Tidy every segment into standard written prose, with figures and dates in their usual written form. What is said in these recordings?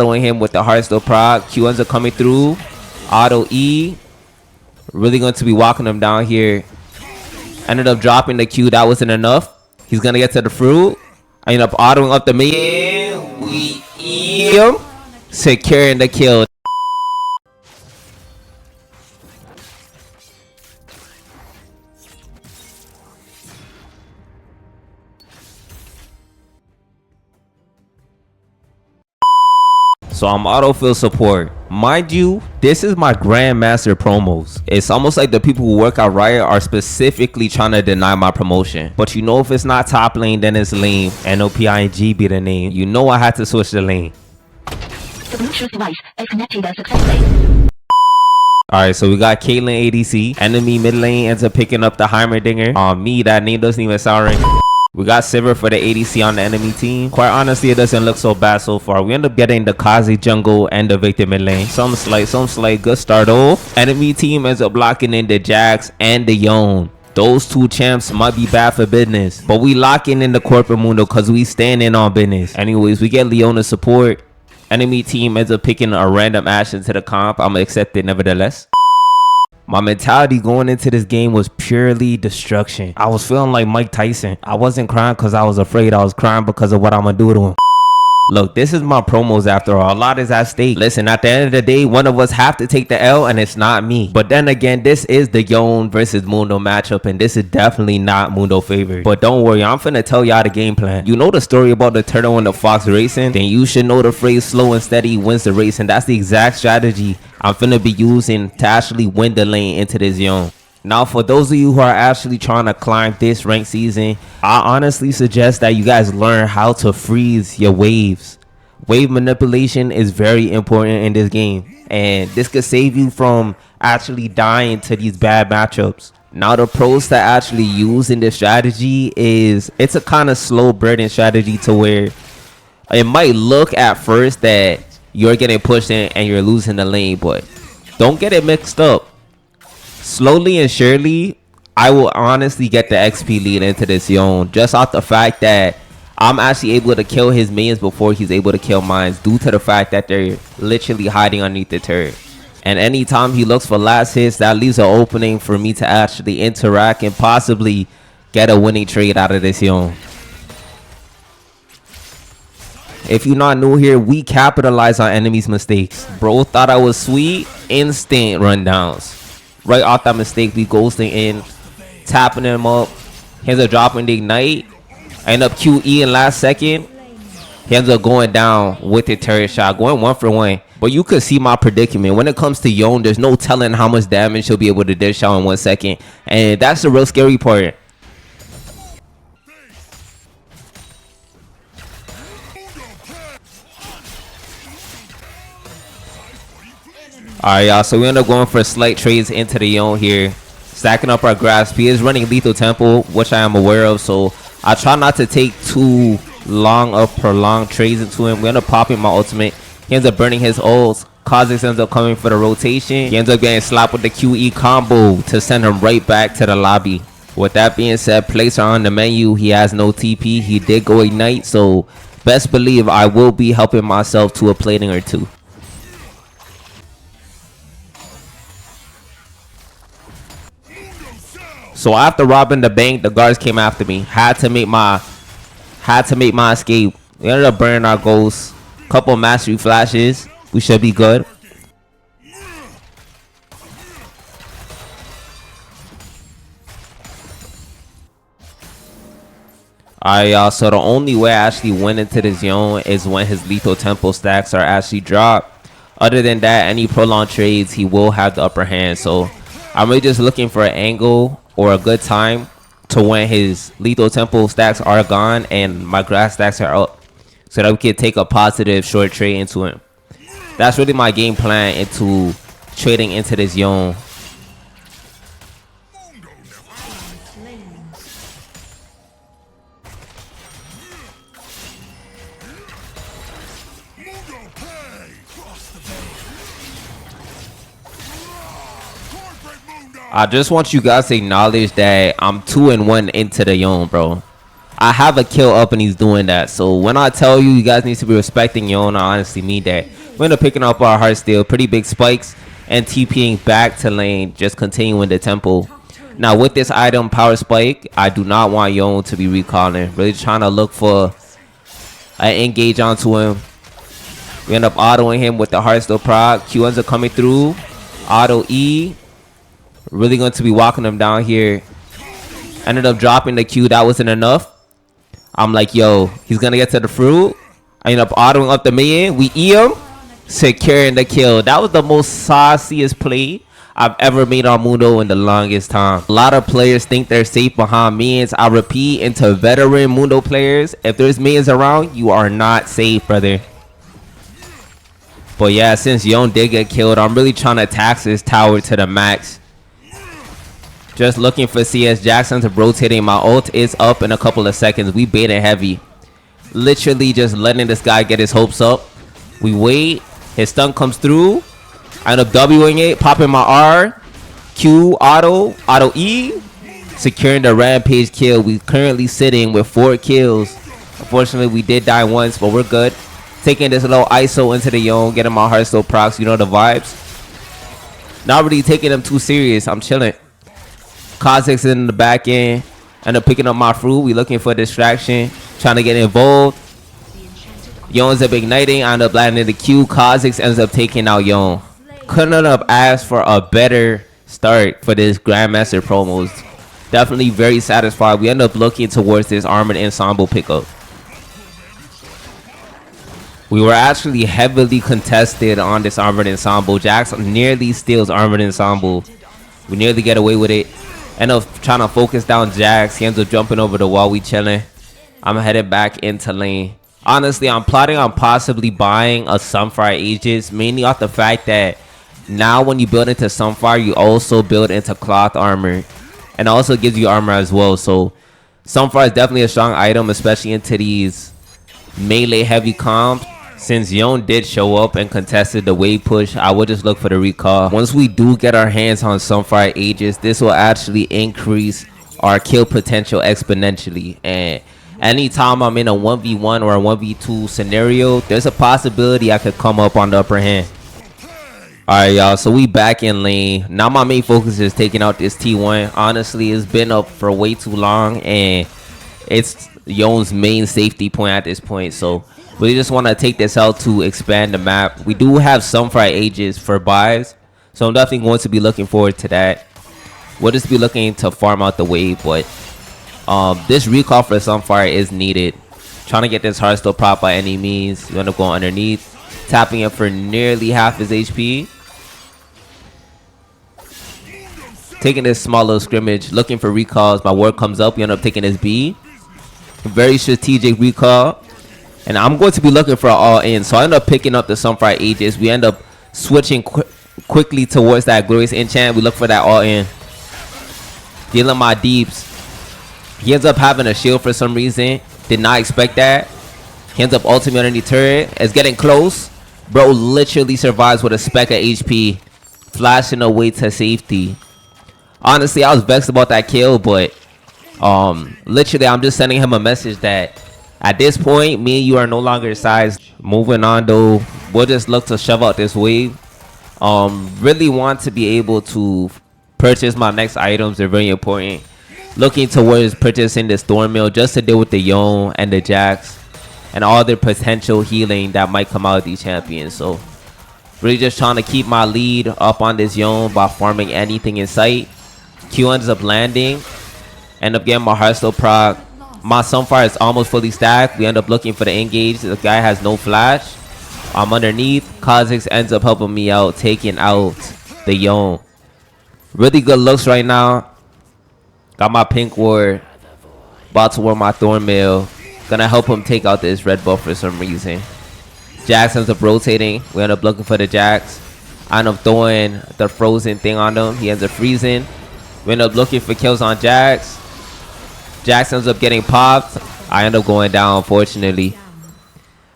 throwing him with the hard steel proc. Q ends up coming through. Auto E. Really going to be walking him down here. Ended up dropping the Q. That wasn't enough. He's going to get to the fruit. I end up autoing up the mid. We him. Securing the kill. So I'm autofill support. Mind you, this is my Grandmaster promos. It's almost like the people who work at Riot are specifically trying to deny my promotion. But you know, if it's not top lane, then it's lane. Noping be the name. You know I had to switch the lane. The Bluetooth device is connected successfully. Alright, so we got Caitlyn ADC. Enemy mid lane ends up picking up the Heimerdinger. On me, that name doesn't even sound right. We got Sivir for the ADC on the enemy team. Quite honestly, it doesn't look so bad so far. We end up getting the Kazi jungle and the Victor mid lane. Some slight good start off. Enemy team ends up blocking in the Jax and the Yone. Those two champs might be bad for business, but we locking in the corporate Mundo because we standing on business. Anyways, we get Leona support. Enemy team ends up picking a random Ashe into the comp. I'm gonna accept it nevertheless. My mentality going into this game was purely destruction. I was feeling like Mike Tyson. I wasn't crying because I was afraid. I was crying because of what I'm gonna do to him. Look, this is my promos after all. A lot is at stake. Listen, at the end of the day, one of us have to take the L and it's not me. But then again, this is the Yone versus Mundo matchup and this is definitely not Mundo favored. But don't worry, I'm finna tell y'all the game plan. You know the story about the turtle and the fox racing? Then you should know the phrase slow and steady wins the race. And that's the exact strategy I'm finna be using to actually win the lane into this Yone. Now, for those of you who are actually trying to climb this ranked season, I honestly suggest that you guys learn how to freeze your waves. Wave manipulation is very important in this game, and this could save you from actually dying to these bad matchups. Now, the pros to actually use in this strategy is it's a kind of slow burning strategy to where it might look at first that you're getting pushed in and you're losing the lane, but don't get it mixed up. Slowly and surely, I will honestly get the XP lead into this Yone just off the fact that I'm actually able to kill his minions before he's able to kill mine due to the fact that they're literally hiding underneath the turret. And anytime he looks for last hits, that leaves an opening for me to actually interact and possibly get a winning trade out of this Yone. If you're not new here, we capitalize on enemies' mistakes. Bro thought I was sweet, instant rundowns. Right off that mistake, we ghosting in, tapping him up. He ends up dropping the ignite. I end up QE in last second. He ends up going down with the turret shot, going 1 for 1. But you could see my predicament. When it comes to Yone, there's no telling how much damage he'll be able to dish out in 1 second. And that's the real scary part. Alright, y'all, so we end up going for slight trades into the Yone here. Stacking up our grasp. He is running lethal tempo, which I am aware of, so I try not to take too long of prolonged trades into him. We end up popping my ultimate. He ends up burning his ults. Kha'Zix ends up coming for the rotation. He ends up getting slapped with the QE combo to send him right back to the lobby. With that being said, placer on the menu. He has no TP. He did go ignite, so best believe I will be helping myself to a plating or two. So after robbing the bank, the guards came after me. Had to make my escape. We ended up burning our ghosts. Couple mastery flashes. We should be good. Alright, y'all. So the only way I actually went into this Yone is when his lethal tempo stacks are actually dropped. Other than that, any prolonged trades, he will have the upper hand. So I'm really just looking for an angle or a good time to when his lethal tempo stacks are gone and my grass stacks are up, so that we can take a positive short trade into him. That's really my game plan into trading into this Yone. I just want you guys to acknowledge that I'm 2-1 into the Yone, bro. I have a kill up and he's doing that. So when I tell you, you guys need to be respecting your own, I honestly mean that. We end up picking up our heart steal, pretty big spikes, and TPing back to lane, just continuing the tempo. Now with this item, power spike, I do not want Yon to be recalling. Really trying to look for an engage onto him. We end up autoing him with the heart steal proc. Q ends up coming through. Auto E. Really going to be walking him down here. Ended up dropping the Q. That wasn't enough. I'm like, yo, he's going to get to the fruit. I end up autoing up the minion. We E him. Securing the kill. That was the most sauciest play I've ever made on Mundo in the longest time. A lot of players think they're safe behind minions. I repeat, into veteran Mundo players, if there's minions around, you are not safe, brother. But yeah, since Yon did get killed, I'm really trying to tax this tower to the max. Just looking for CS. Jackson's rotating. My ult is up in a couple of seconds. We baiting heavy. Literally just letting this guy get his hopes up. We wait. His stun comes through. I end up Wing it. Popping my R. Q. Auto. Auto E. Securing the rampage kill. We currently sitting with 4 kills. Unfortunately, we did die once, but we're good. Taking this little ISO into the Yon. Getting my heart still procs. You know the vibes. Not really taking them too serious. I'm chilling. Kha'Zix in the back end. End up picking up my fruit. We looking for distraction. Trying to get involved. Yon ends up igniting. I end up landing the Q. Kha'Zix ends up taking out Yon. Couldn't have asked for a better start for this Grandmaster promos. Definitely very satisfied. We end up looking towards this Armored Ensemble pickup. We were actually heavily contested on this Armored Ensemble. Jax nearly steals Armored Ensemble. We nearly get away with it. End up trying to focus down Jax. He ends up jumping over the wall. We chilling. I'm headed back into lane. Honestly, I'm plotting on possibly buying a Sunfire Aegis, mainly off the fact that now when you build into Sunfire, you also build into cloth armor, and also gives you armor as well. So Sunfire is definitely a strong item, especially into these melee heavy comps. Since Yon did show up and contested the wave push, I will just look for the recall. Once we do get our hands on Sunfire Aegis, this will actually increase our kill potential exponentially. And anytime I'm in a 1v1 or a 1v2 scenario, there's a possibility I could come up on the upper hand. Alright, y'all, so we back in lane. Now my main focus is taking out this T1. Honestly, it's been up for way too long, and it's Yon's main safety point at this point. So we just want to take this out to expand the map. We do have Sunfire Aegis for buys, so I'm definitely going to be looking forward to that. We'll just be looking to farm out the wave, but this recall for Sunfire is needed. Trying to get this heart still prop by any means. You end up going underneath, tapping it for nearly half his HP. Taking this small little scrimmage, looking for recalls. My ward comes up. We end up taking this B. Very strategic recall. And I'm going to be looking for an all-in. So I end up picking up the Sunfire Aegis. We end up switching quickly towards that Glorious Enchant. We look for that all-in. Dealing my deeps. He ends up having a shield for some reason. Did not expect that. He ends up ultimate underneath turret. It's getting close. Bro literally survives with a speck of HP. Flashing away to safety. Honestly, I was vexed about that kill, but literally I'm just sending him a message that at this point, me and you are no longer size. Moving on though, we'll just look to shove out this wave. Really want to be able to purchase my next items. They're very important. Looking towards purchasing the Storm Mill just to deal with the Yon and the Jax and all their potential healing that might come out of these champions. So really just trying to keep my lead up on this Yon by farming anything in sight. Q ends up landing. End up getting my Hearthstone proc. My Sunfire is almost fully stacked. We end up looking for the engage. The guy has no flash. I'm underneath. Kha'Zix ends up helping me out, taking out the Yon. Really good looks right now. Got my pink ward. About to wear my thorn mail. Gonna help him take out this red buff for some reason. Jax ends up rotating. We end up looking for the Jax. I end up throwing the frozen thing on him. He ends up freezing. We end up looking for kills on Jax. Jax ends up getting popped. I end up going down, unfortunately.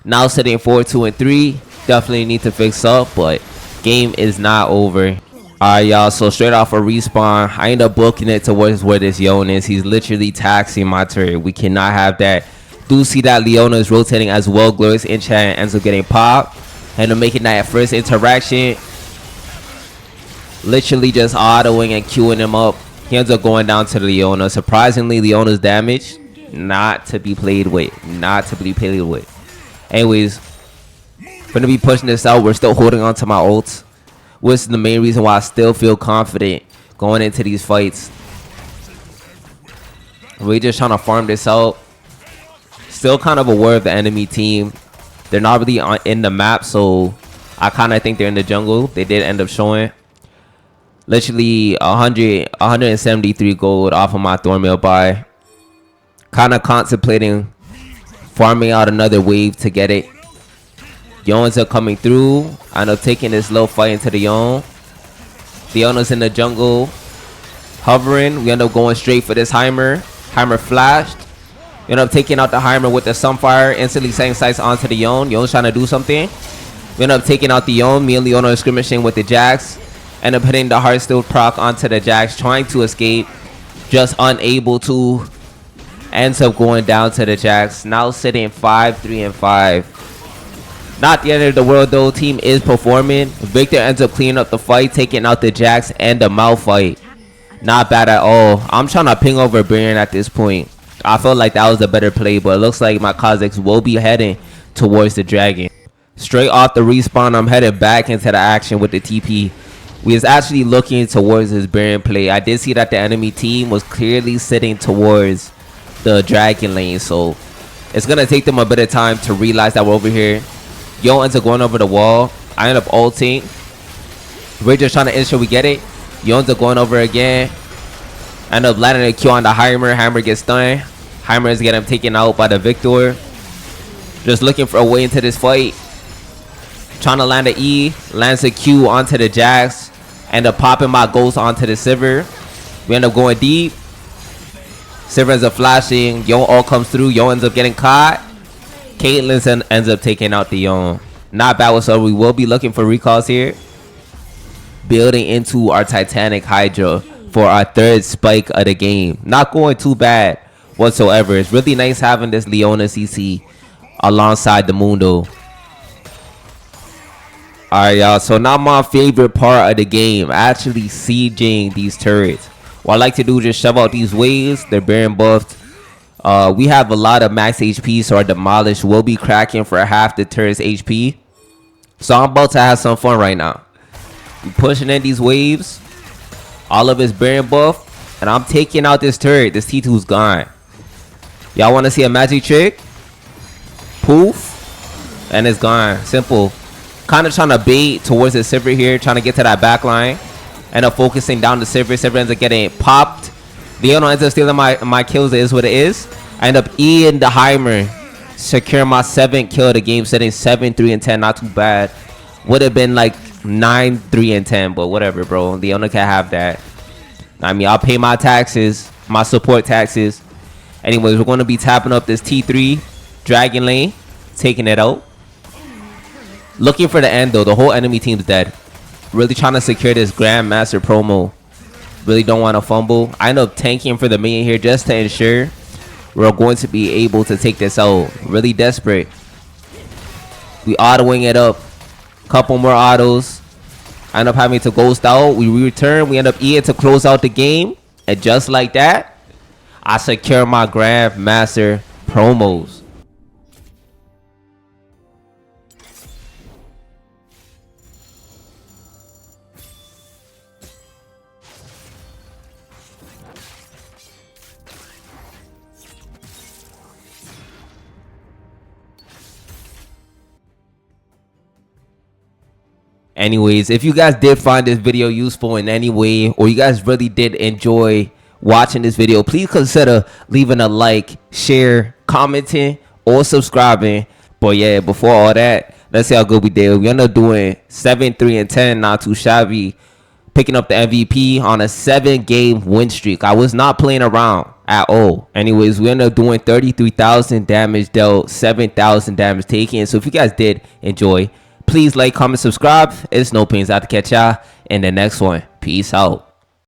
Now sitting 4, 2, and 3. Definitely need to fix up, but game is not over. Alright, y'all, so straight off a respawn, I end up booking it towards where this Yon is. He's literally taxing my turret. We cannot have that. Do see that Leona is rotating as well. Glorious enchant ends up getting popped. And making that first interaction. Literally just autoing and queuing him up. He ends up going down to the Leona. Surprisingly, Leona's damage not to be played with. Not to be played with. Anyways, gonna be pushing this out. We're still holding on to my ults, which is the main reason why I still feel confident going into these fights. We're just trying to farm this out. Still kind of aware of the enemy team. They're not really in the map, so I kind of think they're in the jungle. They did end up showing. Literally 173 gold off of my Thornmail buy. Kind of contemplating farming out another wave to get it. Yons are coming through. I end up taking this low fight into the Yon. The Yona's in the jungle, hovering. We end up going straight for this Heimer. Heimer flashed. We end up taking out the Heimer with the Sunfire, instantly setting sights onto the Yon. Yon's trying to do something. We end up taking out the Yon. Me and Leona are skirmishing with the Jax. End up hitting the Heartsteel proc onto the Jax, trying to escape. Just unable to. Ends up going down to the Jax. Now sitting 5-3-5. Not the end of the world though. Team is performing. Victor ends up cleaning up the fight, taking out the Jax and the Malphite. Not bad at all. I'm trying to ping over Baron at this point. I felt like that was a better play, but it looks like my Kazakhs will be heading towards the Dragon. Straight off the respawn, I'm headed back into the action with the TP. We was actually looking towards this Baron play. I did see that the enemy team was clearly sitting towards the Dragon lane, so it's gonna take them a bit of time to realize that we're over here. Yo ends up going over the wall. I end up ulting. We're just trying to ensure we get it. Yo ends up going over again. End up landing a Q on the Heimer. Heimer gets stunned. Heimer is getting taken out by the Victor. Just looking for a way into this fight. Trying to land an E. Lands a Q onto the Jax. End up popping my Ghost onto the Sivir. We end up going deep. Sivir ends up flashing. Yo all comes through. Yo ends up getting caught. Caitlyn ends up taking out the Yon. Not bad whatsoever. We will be looking for recalls here. Building into our Titanic Hydra for our third spike of the game. Not going too bad whatsoever. It's really nice having this Leona CC alongside the Mundo. Alright, y'all. So now my favorite part of the game. Actually sieging these turrets. What I like to do is just shove out these waves. They're Baron buffed. We have a lot of max HP, so our demolish will be cracking for half the turret's HP. So I'm about to have some fun right now. We pushing in these waves. All of his Baron buff. And I'm taking out this turret. This T2's gone. Y'all want to see a magic trick? Poof. And it's gone. Simple. Kind of trying to bait towards the Sivir here. Trying to get to that back line. End up focusing down the Sivir. Sivir ends up getting popped. Leona ends up stealing my kills. It is what it is. I end up eating the Heimer. Secure my 7th kill of the game. Setting 7-3-10. Not too bad. Would have been like 9-3-10. But whatever, bro. Leona can't have that. I mean, I'll pay my taxes. My support taxes. Anyways, we're going to be tapping up this T3 Dragon lane. Taking it out. Looking for the end, though. The whole enemy team's dead. Really trying to secure this Grandmaster promo. Really don't want to fumble. I end up tanking for the minion here just to ensure we're going to be able to take this out. Really desperate. We autoing it up. Couple more autos. I end up having to ghost out. We return. We end up eating to close out the game. And just like that, I secure my Grandmaster promos. Anyways, if you guys did find this video useful in any way, or you guys really did enjoy watching this video, please consider leaving a like, share, commenting, or subscribing. But yeah, before all that, let's see how good we did. We ended up doing 7-3-10, not too shabby. Picking up the MVP on a 7-game win streak. I was not playing around at all. Anyways, we ended up doing 33,000 damage dealt, 7,000 damage taken. So if you guys did enjoy, Please like, comment, subscribe. It's Nopings. Out to catch y'all in the next one. Peace out.